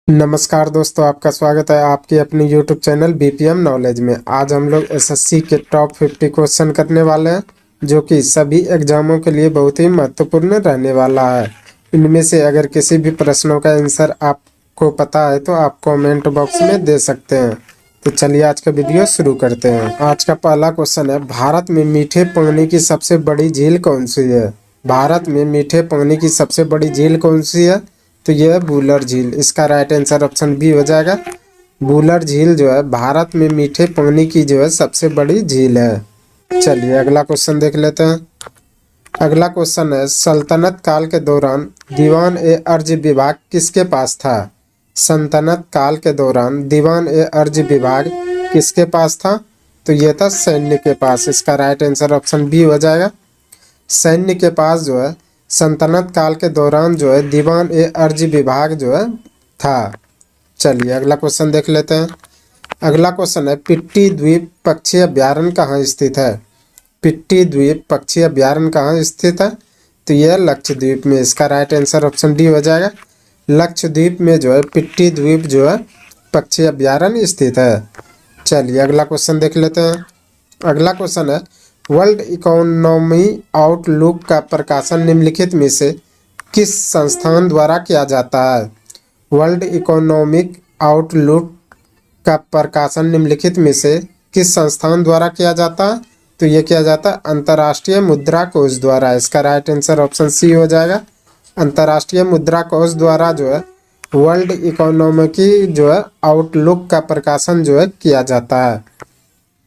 नमस्कार दोस्तों, आपका स्वागत है आपके अपने YouTube चैनल बीपीएम नॉलेज में। आज हम लोग एसएससी के टॉप 50 क्वेश्चन करने वाले हैं, जो कि सभी एग्जामों के लिए बहुत ही महत्वपूर्ण रहने वाला है। इनमें से अगर किसी भी प्रश्नों का आंसर आपको पता है तो आप कमेंट बॉक्स में दे सकते हैं। तो चलिए आज का वीडियो शुरू करते हैं। आज का पहला क्वेश्चन है, भारत में मीठे पानी की सबसे बड़ी झील कौन सी है? भारत में मीठे पानी की सबसे बड़ी झील कौन सी है? तो यह है वुलर झील। इसका राइट आंसर ऑप्शन बी हो जाएगा। वुलर झील जो है भारत में मीठे पानी की जो है सबसे बड़ी झील है। चलिए अगला क्वेश्चन देख लेते हैं। अगला क्वेश्चन है, सल्तनत काल के दौरान दीवान ए अर्ज विभाग किसके पास था? सल्तनत काल के दौरान दीवान ए अर्ज विभाग किसके पास था? तो यह था सैन्य के पास। इसका राइट आंसर ऑप्शन बी हो जाएगा। सैन्य के पास जो है सल्तनत काल के दौरान जो है दीवान ए अर्ज विभाग जो है था। चलिए अगला क्वेश्चन देख लेते हैं। अगला क्वेश्चन है, पिट्टी द्वीप पक्षी अभ्यारण्य कहाँ स्थित है? पिट्टी द्वीप पक्षी अभ्यारण्य कहाँ स्थित है? तो यह लक्षद्वीप में। इसका राइट आंसर ऑप्शन डी हो जाएगा। लक्षद्वीप में जो है पिट्टी द्वीप जो है पक्षी अभ्यारण्य स्थित है। चलिए अगला क्वेश्चन देख लेते हैं। अगला क्वेश्चन है, वर्ल्ड इकोनॉमी आउटलुक का प्रकाशन निम्नलिखित में से किस संस्थान द्वारा किया जाता है? वर्ल्ड इकोनॉमिक आउटलुक का प्रकाशन निम्नलिखित में से किस संस्थान द्वारा किया जाता है? तो ये किया जाता है अंतर्राष्ट्रीय मुद्रा कोष द्वारा। इसका राइट आंसर ऑप्शन सी हो जाएगा। अंतर्राष्ट्रीय मुद्रा कोष द्वारा जो है वर्ल्ड इकोनॉमी की जो है आउटलुक का प्रकाशन जो है किया जाता है।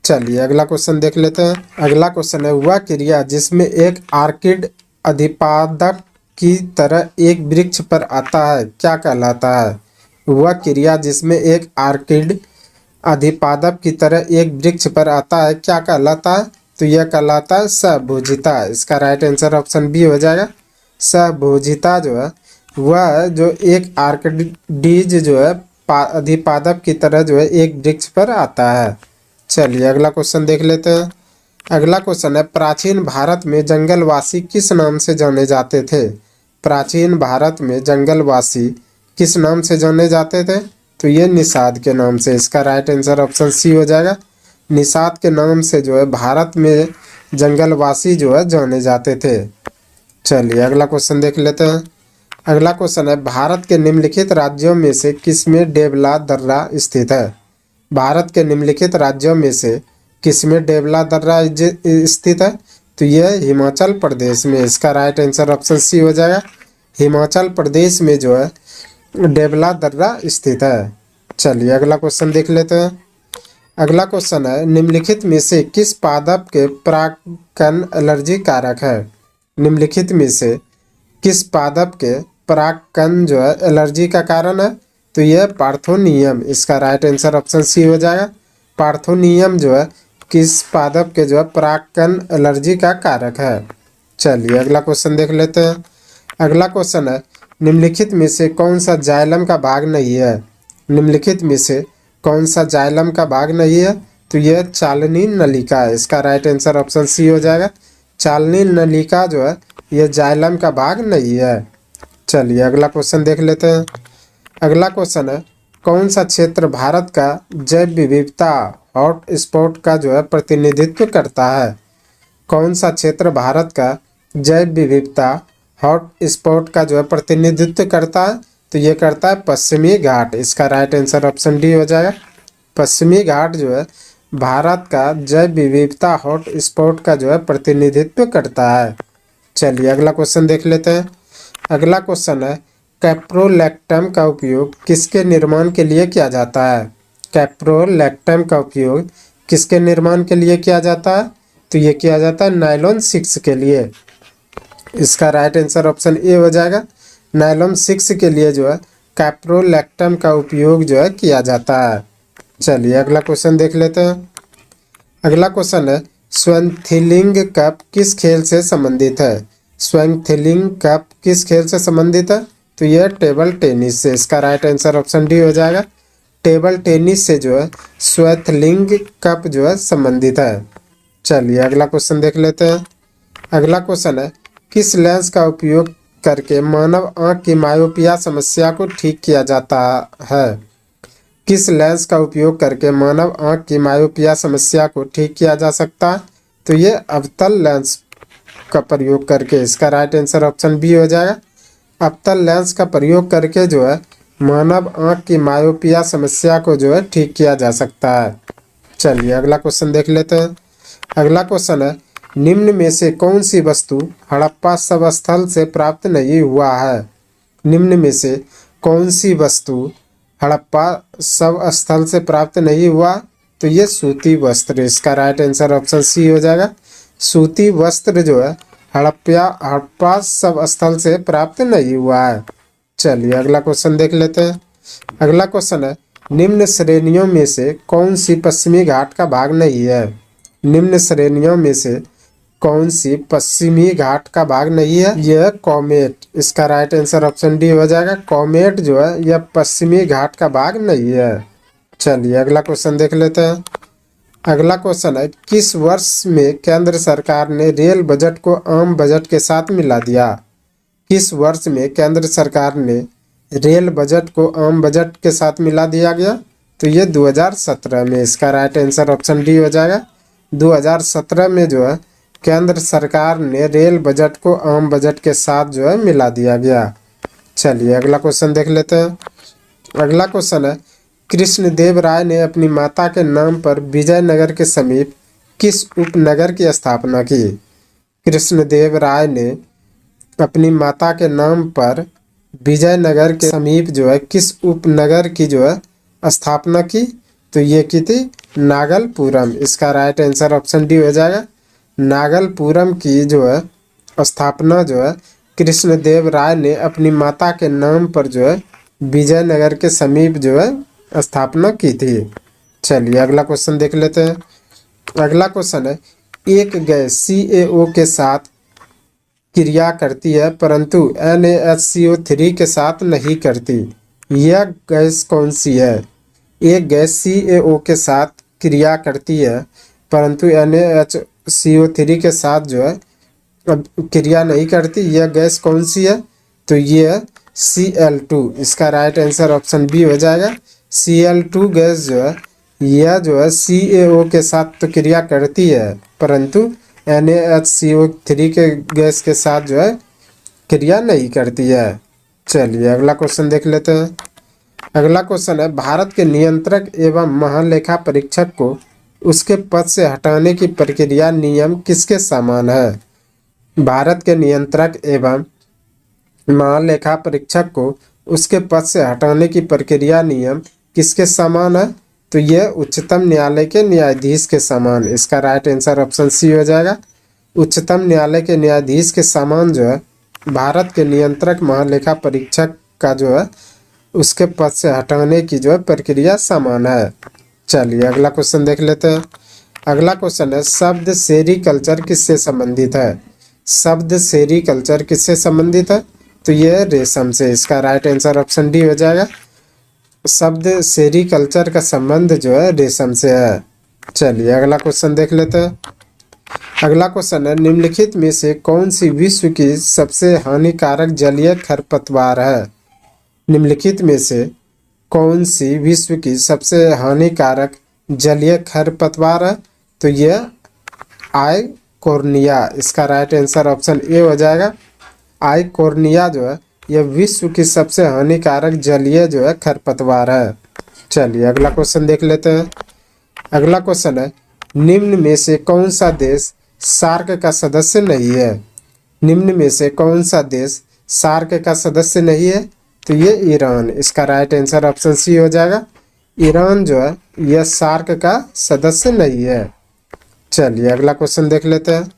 चलिए अगला क्वेश्चन देख लेते हैं। अगला क्वेश्चन है, वह क्रिया जिसमें एक आर्किड अधिपादप की तरह एक वृक्ष पर आता है क्या कहलाता है? वह क्रिया जिसमें एक आर्किड अधिपादप की तरह एक वृक्ष पर आता है क्या कहलाता है? तो यह कहलाता है सहभोजिता। इसका राइट आंसर ऑप्शन बी हो जाएगा। सहभोजिता जो है वह जो एक आर्किडीज जो है अधिपादप की तरह जो है एक वृक्ष पर आता है। चलिए अगला क्वेश्चन देख लेते हैं। अगला क्वेश्चन है, प्राचीन भारत में जंगलवासी किस नाम से जाने जाते थे? प्राचीन भारत में जंगलवासी किस नाम से जाने जाते थे? तो ये निषाद के नाम से। इसका राइट आंसर ऑप्शन सी हो जाएगा। निषाद के नाम से जो है भारत में जंगलवासी जो है जाने जाते थे। चलिए अगला क्वेश्चन देख लेते हैं। अगला क्वेश्चन है, भारत के निम्नलिखित राज्यों में से किसमें डेवला दर्रा स्थित है? भारत के निम्नलिखित राज्यों में से किसमें डेवला दर्रा स्थित है? तो यह हिमाचल प्रदेश में। इसका राइट आंसर ऑप्शन सी हो जाएगा। हिमाचल प्रदेश में जो है डेवला दर्रा स्थित है। चलिए अगला क्वेश्चन देख लेते हैं। अगला क्वेश्चन है, निम्नलिखित में से किस पादप के परागकण एलर्जी कारक है? निम्नलिखित में से किस पादप के परागकण जो है एलर्जी का कारण है? तो यह पार्थोनियम। इसका राइट आंसर ऑप्शन सी हो जाएगा। पार्थोनियम जो है किस पादप के जो है परागकण एलर्जी का कारक है। चलिए अगला क्वेश्चन देख लेते हैं। अगला क्वेश्चन है, निम्नलिखित में से कौन सा जाइलम का भाग नहीं है? निम्नलिखित में से कौन सा जाइलम का भाग नहीं है? तो यह चालनी नलिका है। इसका राइट आंसर ऑप्शन सी हो जाएगा। चालनी नलिका जो है यह जाइलम का भाग नहीं है। चलिए अगला क्वेश्चन देख लेते हैं। अगला क्वेश्चन है, कौन सा क्षेत्र भारत का जैव विविधता हॉट स्पॉट का जो है प्रतिनिधित्व करता है? कौन सा क्षेत्र भारत का जैव विविधता हॉट स्पॉट का जो है प्रतिनिधित्व करता है? तो ये करता है पश्चिमी घाट। इसका राइट आंसर ऑप्शन डी हो जाएगा। पश्चिमी घाट जो है भारत का जैव विविधता हॉट स्पॉट का जो है प्रतिनिधित्व करता है। चलिए अगला क्वेश्चन देख लेते हैं। अगला क्वेश्चन है, कैप्रोलैक्टम का उपयोग किसके निर्माण के लिए किया जाता है? कैप्रोलैक्टम का उपयोग किसके निर्माण के लिए किया जाता है? तो ये किया जाता है नायलॉन 6 के लिए। इसका राइट आंसर ऑप्शन ए हो जाएगा। नायलॉन 6 के लिए जो है कैप्रोलैक्टम का उपयोग जो है किया जाता है। चलिए अगला क्वेश्चन देख लेते हैं। अगला क्वेश्चन है, स्वैनथिलिंग कप किस खेल से संबंधित है? स्वैनथिलिंग कप किस खेल से संबंधित है? तो यह टेबल टेनिस से। इसका राइट आंसर ऑप्शन डी हो जाएगा। टेबल टेनिस से जो है स्वैनथिलिंग कप जो है संबंधित है। चलिए अगला क्वेश्चन देख लेते हैं। अगला क्वेश्चन है, किस लेंस का उपयोग करके मानव आंख की मायोपिया समस्या को ठीक किया जाता है? किस लेंस का उपयोग करके मानव आंख की मायोपिया समस्या को ठीक किया जा सकता है? तो ये अवतल लेंस का प्रयोग करके। इसका राइट आंसर ऑप्शन बी हो जाएगा। अवतल लेंस का प्रयोग करके जो है मानव आंख की मायोपिया समस्या को जो है ठीक किया जा सकता है। चलिए अगला क्वेश्चन देख लेते हैं। अगला क्वेश्चन है, निम्न में से कौन सी वस्तु हड़प्पा शवस्थल से प्राप्त नहीं हुआ है? निम्न में से कौन सी वस्तु हड़प्पा शवस्थल से प्राप्त नहीं हुआ? तो ये सूती वस्त्र। इसका राइट आंसर ऑप्शन सी हो जाएगा। सूती वस्त्र जो है हड़प्पा शवस्थल से प्राप्त नहीं हुआ है। चलिए अगला क्वेश्चन देख लेते हैं। अगला क्वेश्चन है, निम्न श्रेणियों में से कौन सी पश्चिमी घाट का भाग नहीं है? निम्न श्रेणियों में से कौन सी पश्चिमी घाट का भाग नहीं है? यह कॉमेट। इसका राइट आंसर ऑप्शन डी हो जाएगा। कॉमेट जो है यह पश्चिमी घाट का भाग नहीं है। चलिए अगला क्वेश्चन देख लेते हैं। अगला क्वेश्चन है, किस वर्ष में केंद्र सरकार ने रेल बजट को आम बजट के साथ मिला दिया? किस वर्ष में केंद्र सरकार ने रेल बजट को आम बजट के साथ मिला दिया गया? तो ये 2017 में। इसका राइट आंसर ऑप्शन डी हो जाएगा। 2017 में जो है केंद्र सरकार ने रेल बजट को आम बजट के साथ जो है मिला दिया गया। चलिए अगला क्वेश्चन देख लेते हैं। अगला क्वेश्चन है, कृष्णदेव राय ने अपनी माता के नाम पर विजयनगर के समीप किस उपनगर की स्थापना की? कृष्णदेव राय ने अपनी माता के नाम पर विजयनगर के समीप जो है किस उपनगर की जो है स्थापना की? तो ये की थी नागलपुरम। इसका राइट आंसर ऑप्शन डी हो जाएगा। नागलपुरम की जो है स्थापना जो है कृष्णदेव राय ने अपनी माता के नाम पर जो है विजयनगर के समीप जो है स्थापना की थी। चलिए अगला क्वेश्चन देख लेते हैं। अगला क्वेश्चन है, एक गैस CaO के साथ क्रिया करती है परंतु NaHCO3 के साथ नहीं करती। यह गैस कौन सी है? एक गैस CaO के साथ क्रिया करती है परंतु NaHCO3 के साथ जो है क्रिया नहीं करती। यह गैस कौन सी है? तो यह Cl2। इसका राइट आंसर ऑप्शन बी हो जाएगा। Cl2 गैस जो है यह जो है CaO के साथ तो क्रिया करती है परंतु NaHCO3 के गैस के साथ जो है क्रिया नहीं करती है। चलिए अगला क्वेश्चन देख लेते हैं। अगला क्वेश्चन है, भारत के नियंत्रक एवं महालेखा परीक्षक को उसके पद से हटाने की प्रक्रिया नियम किसके समान है? भारत के नियंत्रक एवं महालेखा परीक्षक को उसके पद से हटाने की प्रक्रिया नियम किसके समान है? तो यह उच्चतम न्यायालय के न्यायाधीश के समान। इसका राइट आंसर ऑप्शन सी हो जाएगा। उच्चतम न्यायालय के न्यायाधीश के समान जो है भारत के नियंत्रक महालेखा परीक्षक का जो है उसके पद से हटाने की जो है प्रक्रिया समान है। चलिए अगला क्वेश्चन देख लेते हैं। अगला क्वेश्चन है, शब्द सेरीकल्चर किससे संबंधित है? शब्द सेरीकल्चर किससे संबंधित है? तो यह रेशम से। इसका राइट आंसर ऑप्शन डी हो जाएगा। शब्द सेरीकल्चर का संबंध जो है रेशम से है। चलिए अगला क्वेश्चन देख लेते हैं। अगला क्वेश्चन है, निम्नलिखित में से कौन सी विश्व की सबसे हानिकारक जलीय खरपतवार है? निम्नलिखित में से कौन सी विश्व की सबसे हानिकारक जलीय खरपतवार है? तो यह आइकोर्निया। इसका राइट आंसर ऑप्शन ए हो जाएगा। आइकोर्निया जो है यह विश्व की सबसे हानिकारक जलीय जो है खरपतवार है। चलिए अगला क्वेश्चन देख लेते हैं। अगला क्वेश्चन है, निम्न में से कौन सा देश सार्क का सदस्य नहीं है? निम्न में से कौन सा देश सार्क का सदस्य नहीं है? तो ये ईरान। इसका राइट आंसर ऑप्शन सी हो जाएगा। ईरान जो है यह सार्क का सदस्य नहीं है। चलिए अगला क्वेश्चन देख लेते हैं।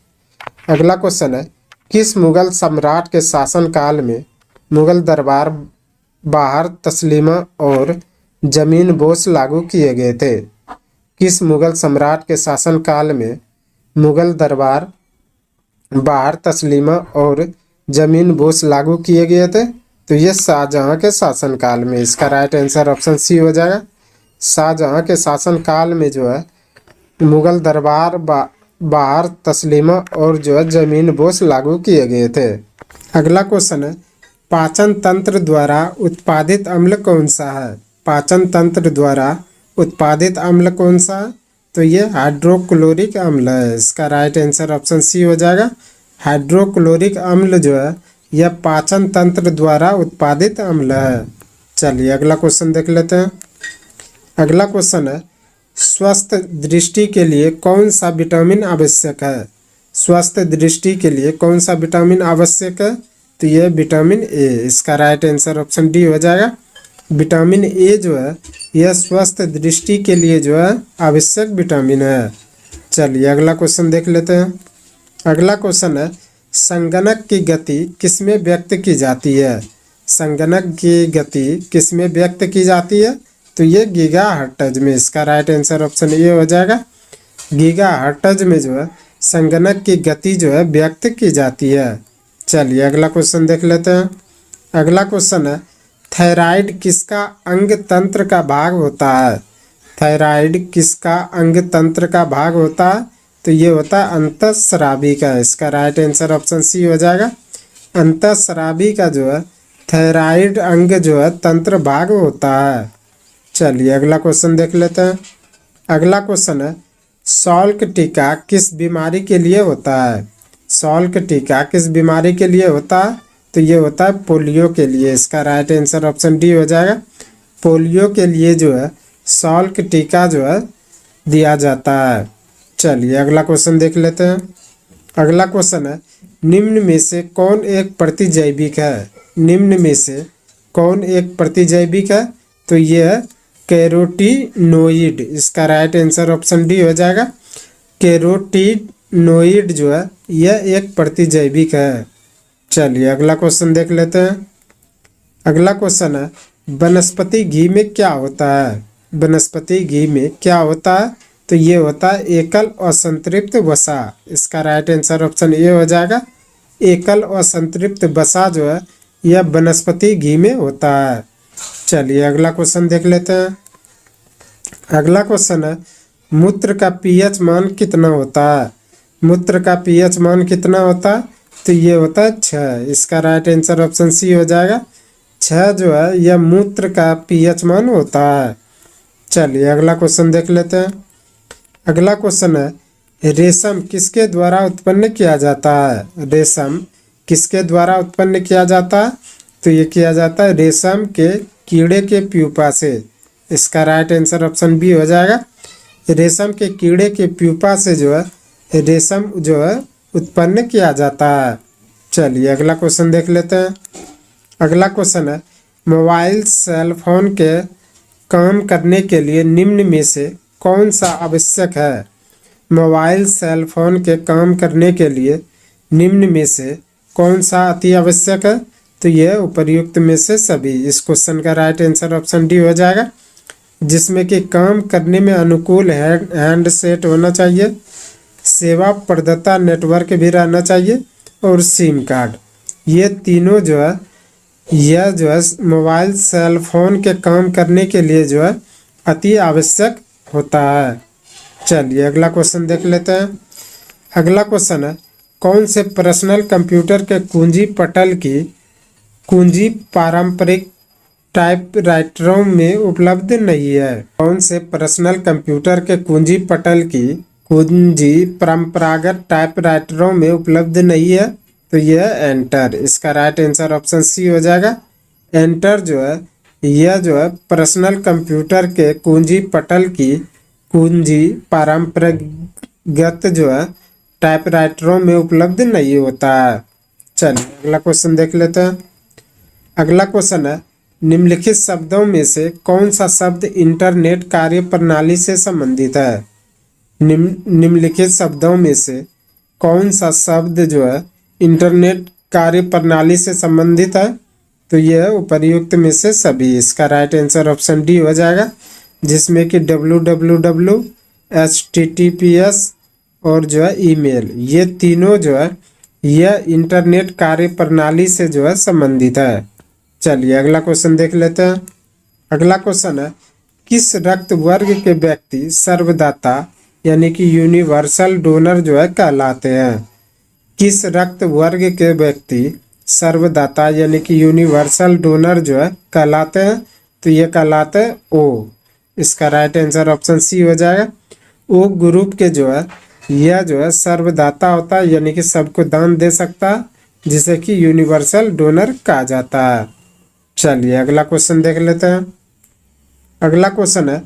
अगला क्वेश्चन है, किस मुगल सम्राट के शासनकाल में मुगल दरबार बाहर तस्लीमा और जमीन बोझ लागू किए गए थे? किस मुगल सम्राट के शासनकाल में मुगल दरबार बाहर तस्लीमा और जमीन बोझ लागू किए गए थे? तो ये शाहजहां के शासनकाल में। इसका राइट आंसर ऑप्शन सी हो जाएगा। शाहजहां के शासनकाल में जो है मुगल दरबार बाहर तस्लीमा और जो है जमीन बोस लागू किए गए थे। अगला क्वेश्चन है, पाचन तंत्र द्वारा उत्पादित अम्ल कौन सा है? पाचन तंत्र द्वारा उत्पादित अम्ल कौन सा है? तो ये हाइड्रोक्लोरिक अम्ल है। इसका राइट आंसर ऑप्शन सी हो जाएगा। हाइड्रोक्लोरिक अम्ल जो है यह पाचन तंत्र द्वारा उत्पादित अम्ल है। चलिए अगला क्वेश्चन देख लेते हैं। अगला क्वेश्चन है, स्वस्थ दृष्टि के लिए कौन सा विटामिन आवश्यक है? स्वस्थ दृष्टि के लिए कौन सा विटामिन आवश्यक है? तो यह विटामिन ए। इसका राइट आंसर ऑप्शन डी हो जाएगा। विटामिन ए जो है यह स्वस्थ दृष्टि के लिए जो है आवश्यक विटामिन है। चलिए अगला क्वेश्चन देख लेते हैं। अगला क्वेश्चन है, संगणक की गति किसमें व्यक्त की जाती है? संगणक की गति किसमें व्यक्त की जाती है? तो ये गीगाहर्ट्ज में। इसका राइट आंसर ऑप्शन ए हो जाएगा। गीगाहर्ट्ज में जो है संगणक की गति जो है व्यक्त की जाती है। चलिए अगला क्वेश्चन देख लेते हैं। अगला क्वेश्चन है, थायराइड किसका अंग तंत्र का भाग होता है? थायराइड किसका अंग तंत्र का भाग होता है? तो ये होता है अंतःस्रावी का। इसका राइट आंसर ऑप्शन सी हो जाएगा। अंतःस्रावी का जो है थायराइड अंग जो है तंत्र भाग होता है। चलिए अगला क्वेश्चन देख लेते हैं। अगला क्वेश्चन है, सॉल्क टीका किस बीमारी के लिए होता है? सॉल्क टीका किस बीमारी के लिए होता है? तो ये होता है पोलियो के लिए। इसका राइट आंसर ऑप्शन डी हो जाएगा। पोलियो के लिए जो है सॉल्क टीका जो है दिया जाता है। चलिए अगला क्वेश्चन देख लेते हैं। अगला क्वेश्चन है, निम्न में से कौन एक प्रतिजैविक है? निम्न में से कौन एक प्रतिजैविक है? तो ये है कैरोटीनोइड। इसका राइट आंसर ऑप्शन डी हो जाएगा। कैरोटीनोइड जो है यह एक प्रतिजैविक है। चलिए अगला क्वेश्चन देख लेते हैं। अगला क्वेश्चन है, वनस्पति घी में क्या होता है? वनस्पति घी में क्या होता है? तो ये होता है एकल असंतृप्त वसा। इसका राइट आंसर ऑप्शन ए हो जाएगा। एकल असंतृप्त वसा जो है यह वनस्पति घी में होता है। चलिए अगला क्वेश्चन देख लेते हैं। अगला क्वेश्चन है, मूत्र का पीएच मान कितना होता है? मूत्र का पीएच मान कितना होता है? तो ये होता है 6। इसका राइट आंसर ऑप्शन सी हो जाएगा। 6 जो है यह मूत्र का पीएच मान होता है। चलिए अगला क्वेश्चन देख लेते हैं। अगला क्वेश्चन है, रेशम किसके द्वारा उत्पन्न किया जाता है? रेशम किसके द्वारा उत्पन्न किया जाता है? तो ये किया जाता है रेशम के कीड़े के प्यूपा से। इसका राइट आंसर ऑप्शन बी हो जाएगा। रेशम के कीड़े के प्यूपा से जो है रेशम जो है उत्पन्न किया जाता है। चलिए अगला क्वेश्चन देख लेते हैं। अगला क्वेश्चन है, मोबाइल सेल फोन के काम करने के लिए निम्न में से कौन सा आवश्यक है? मोबाइल सेल फोन के काम करने के लिए निम्न में से कौन सा अति आवश्यक है? तो यह उपर्युक्त में से सभी। इस क्वेश्चन का राइट आंसर ऑप्शन डी हो जाएगा। जिसमें कि काम करने में अनुकूल हैंडसेट होना चाहिए, सेवा प्रदाता नेटवर्क भी रहना चाहिए और सिम कार्ड। ये तीनों जो है यह जो है मोबाइल सेल फोन के काम करने के लिए जो है अति आवश्यक होता है। चलिए अगला क्वेश्चन देख लेते हैं। अगला क्वेश्चन है, कौन से पर्सनल कंप्यूटर के कुंजी पटल की कुंजी पारंपरिक टाइपराइटरों में उपलब्ध नहीं है? कौन से पर्सनल कंप्यूटर के कुंजी पटल की कुंजी परंपरागत टाइपराइटरों में उपलब्ध नहीं है? तो यह एंटर। इसका राइट आंसर ऑप्शन सी हो जाएगा। एंटर जो है यह जो है पर्सनल कंप्यूटर के कुंजी पटल की कुंजी पारंपरिक जो है टाइपराइटरों में उपलब्ध नहीं होता है। चलिए अगला क्वेश्चन देख लेते हैं। अगला क्वेश्चन है, निम्नलिखित शब्दों में से कौन सा शब्द इंटरनेट कार्य प्रणाली से संबंधित है? निम्नलिखित शब्दों में से कौन सा शब्द जो है इंटरनेट कार्य प्रणाली से संबंधित है? तो यह उपर्युक्त में से सभी। इसका राइट आंसर ऑप्शन डी हो जाएगा। जिसमें कि www, HTTPS और जो है ईमेल, ये तीनों जो है यह इंटरनेट कार्य प्रणाली से जो है संबंधित है। चलिए अगला क्वेश्चन देख लेते हैं। अगला क्वेश्चन है, किस रक्त वर्ग के व्यक्ति सर्वदाता यानी कि यूनिवर्सल डोनर जो है कहलाते हैं। किस रक्त वर्ग के व्यक्ति सर्वदाता यानी कि यूनिवर्सल डोनर जो है कहलाते हैं? तो ये कहलाते हैं ओ। इसका राइट आंसर ऑप्शन सी हो जाएगा। ओ ग्रुप के जो है यह जो है सर्वदाता होता है, यानी कि सबको दान दे सकता है, जिसे कि यूनिवर्सल डोनर कहा जाता है। चलिए अगला क्वेश्चन देख लेते हैं। अगला क्वेश्चन है,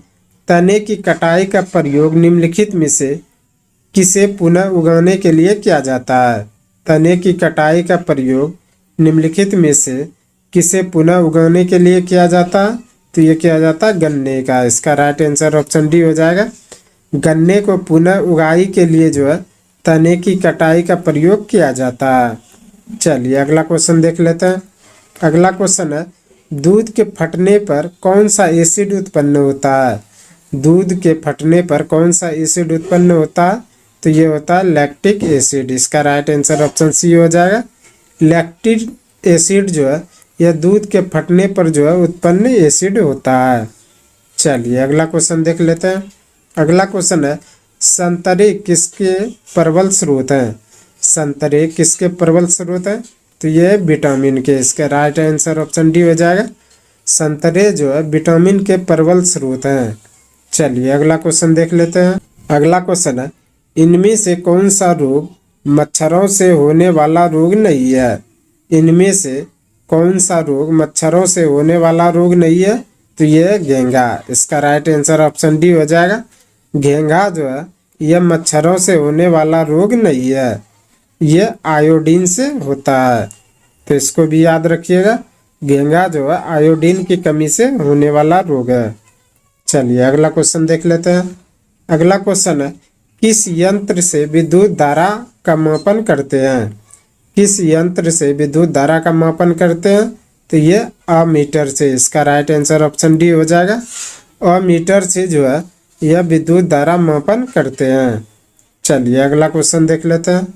तने की कटाई का प्रयोग निम्नलिखित में से किसे पुनः उगाने के लिए किया जाता है? तने की कटाई का प्रयोग निम्नलिखित में से किसे पुनः उगाने के लिए किया जाता है? तो ये किया जाता है गन्ने का। इसका राइट आंसर ऑप्शन डी हो जाएगा। गन्ने को पुनः उगाई के लिए जो है तने की कटाई का प्रयोग किया जाता है। चलिए अगला क्वेश्चन देख लेते हैं। अगला क्वेश्चन है, दूध के फटने पर कौन सा एसिड उत्पन्न होता है? दूध के फटने पर कौन सा एसिड उत्पन्न होता है? तो ये होता है लैक्टिक एसिड। इसका राइट आंसर ऑप्शन सी हो जाएगा। लैक्टिक एसिड जो है यह दूध के फटने पर जो है उत्पन्न एसिड होता है। चलिए अगला क्वेश्चन देख लेते हैं। अगला क्वेश्चन है, संतरे किसके प्रबल स्रोत हैं? संतरे किसके प्रबल स्रोत हैं? तो ये विटामिन के। इसका राइट आंसर ऑप्शन डी हो जाएगा। संतरे जो है विटामिन के प्रबल स्रोत हैं। चलिए अगला क्वेश्चन देख लेते हैं। अगला क्वेश्चन है, इनमें से कौन सा रोग मच्छरों से होने वाला रोग नहीं है? इनमें से कौन सा रोग मच्छरों से होने वाला रोग नहीं है? तो ये घेंघा। इसका राइट आंसर ऑप्शन डी हो जाएगा। घेंघा जो है यह मच्छरों से होने वाला रोग नहीं है, यह आयोडीन से होता है। तो इसको भी याद रखिएगा, घेंघा जो है आयोडीन की कमी से होने वाला रोग है। चलिए अगला क्वेश्चन देख लेते हैं। अगला क्वेश्चन है, किस यंत्र से विद्युत धारा का मापन करते हैं? किस यंत्र से विद्युत धारा का मापन करते हैं? तो ये अमीटर से। इसका राइट आंसर ऑप्शन डी हो जाएगा। अमीटर से जो है यह विद्युत धारा मापन करते हैं। चलिए अगला क्वेश्चन देख लेते हैं।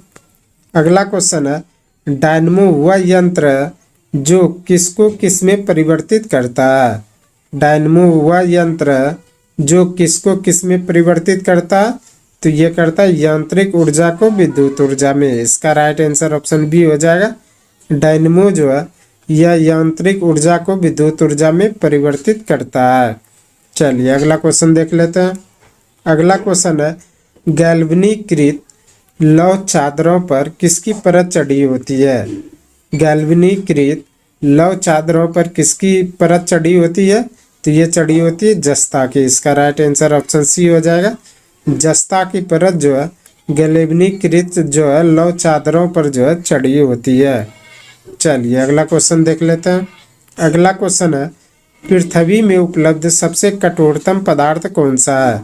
अगला क्वेश्चन है, डायनमो वह यंत्र है जो किसको किस में परिवर्तित करता है? डायनमो वह यंत्र है जो किसको किस में परिवर्तित करता है? तो ये करता है यांत्रिक ऊर्जा को विद्युत ऊर्जा में। इसका राइट आंसर ऑप्शन बी हो जाएगा। डायनमो जो है यह यांत्रिक ऊर्जा को विद्युत ऊर्जा में परिवर्तित करता है। चलिए अगला क्वेश्चन देख लेते हैं। अगला क्वेश्चन है, गैल्वेनीकृत लौह चादरों पर किसकी परत चढ़ी होती है? गैल्वेनीकृत लौह चादरों पर किसकी परत चढ़ी होती है? तो ये चढ़ी होती है जस्ता की। इसका राइट आंसर ऑप्शन सी हो जाएगा। जस्ता की परत जो है गैल्वेनीकृत जो है लौह चादरों पर जो है चढ़ी होती है। चलिए अगला क्वेश्चन देख लेते हैं। अगला क्वेश्चन है, पृथ्वी में उपलब्ध सबसे कठोरतम पदार्थ कौन सा है?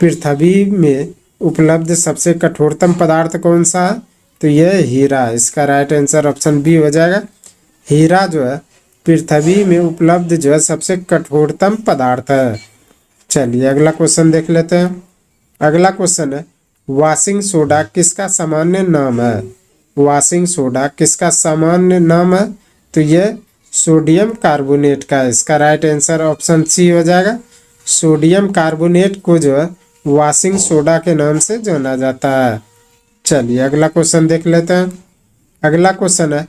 पृथ्वी में उपलब्ध सबसे कठोरतम पदार्थ कौन सा है? तो यह हीरा। इसका राइट आंसर ऑप्शन बी हो जाएगा। हीरा जो है पृथ्वी में उपलब्ध जो है सबसे कठोरतम पदार्थ है। चलिए अगला क्वेश्चन देख लेते हैं। अगला क्वेश्चन है, वॉशिंग सोडा किसका सामान्य नाम है? वॉशिंग सोडा किसका सामान्य नाम है? तो यह सोडियम कार्बोनेट का। इसका राइट आंसर ऑप्शन सी हो जाएगा। सोडियम कार्बोनेट को जो है वॉशिंग सोडा के नाम से जाना जाता है। चलिए अगला क्वेश्चन देख लेते हैं। अगला क्वेश्चन है,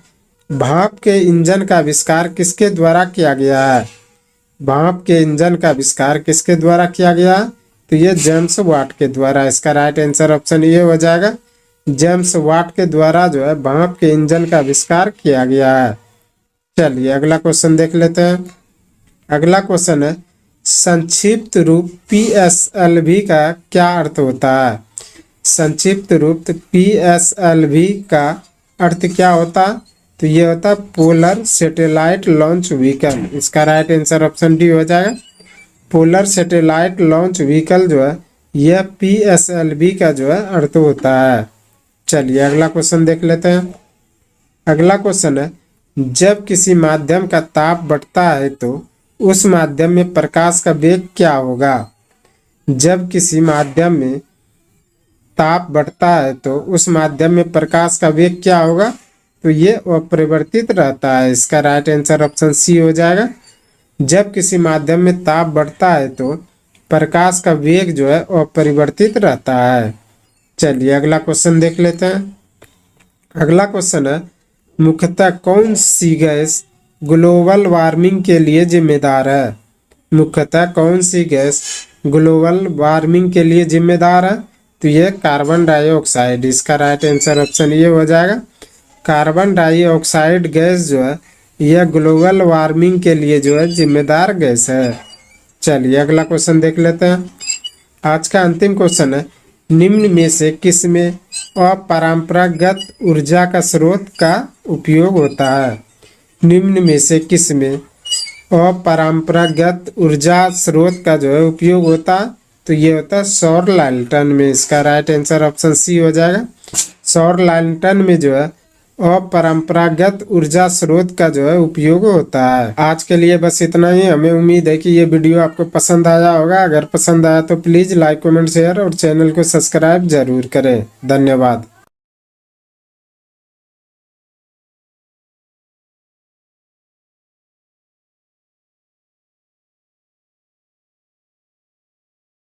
भाप के इंजन का आविष्कार किसके द्वारा किया गया है? भाप के इंजन का आविष्कार किसके द्वारा किया गया है? तो ये जेम्स वाट के द्वारा। इसका राइट आंसर ऑप्शन ये हो जाएगा। जेम्स वाट के द्वारा जो है भाप के इंजन का आविष्कार किया गया है। चलिए अगला क्वेश्चन देख लेते हैं। अगला क्वेश्चन है, संक्षिप्त रूप PSLV का क्या अर्थ होता है? संक्षिप्त रूप PSLV का अर्थ क्या होता है? तो ये होता है पोलर सैटेलाइट लॉन्च व्हीकल। इसका राइट आंसर ऑप्शन डी हो जाएगा। पोलर सैटेलाइट लॉन्च व्हीकल जो है यह PSLV का जो है अर्थ होता है। चलिए अगला क्वेश्चन देख लेते हैं। अगला क्वेश्चन है, जब किसी माध्यम का ताप बढ़ता है तो उस माध्यम में प्रकाश का वेग क्या होगा? जब किसी माध्यम में ताप बढ़ता है तो उस माध्यम में प्रकाश का वेग क्या होगा? तो ये अपरिवर्तित रहता है। इसका राइट आंसर ऑप्शन सी हो जाएगा। जब किसी माध्यम में ताप बढ़ता है तो प्रकाश का वेग जो है अपरिवर्तित रहता है। चलिए अगला क्वेश्चन देख लेते हैं। अगला क्वेश्चन है, मुख्यतः कौन सी गैस ग्लोबल वार्मिंग के लिए जिम्मेदार है? मुख्यतः कौन सी गैस ग्लोबल वार्मिंग के लिए जिम्मेदार है? तो ये कार्बन डाइऑक्साइड। इसका राइट आंसर ऑप्शन ये हो जाएगा। कार्बन डाइऑक्साइड गैस जो है यह ग्लोबल वार्मिंग के लिए जो है जिम्मेदार गैस है। चलिए अगला क्वेश्चन देख लेते हैं। आज का अंतिम क्वेश्चन है, निम्न में से किस में अपरंपरागत ऊर्जा का स्रोत का उपयोग होता है? निम्न में से किस में अपरंपरागत ऊर्जा स्रोत का जो है उपयोग होता है? तो ये होता है सौर लालटेन में। इसका राइट आंसर ऑप्शन सी हो जाएगा। सौर लालटेन में जो है अपरंपरागत ऊर्जा स्रोत का जो है उपयोग होता है। आज के लिए बस इतना ही। हमें उम्मीद है कि ये वीडियो आपको पसंद आया होगा। अगर पसंद आया तो प्लीज़ लाइक, कमेंट, शेयर और चैनल को सब्सक्राइब जरूर करें। धन्यवाद।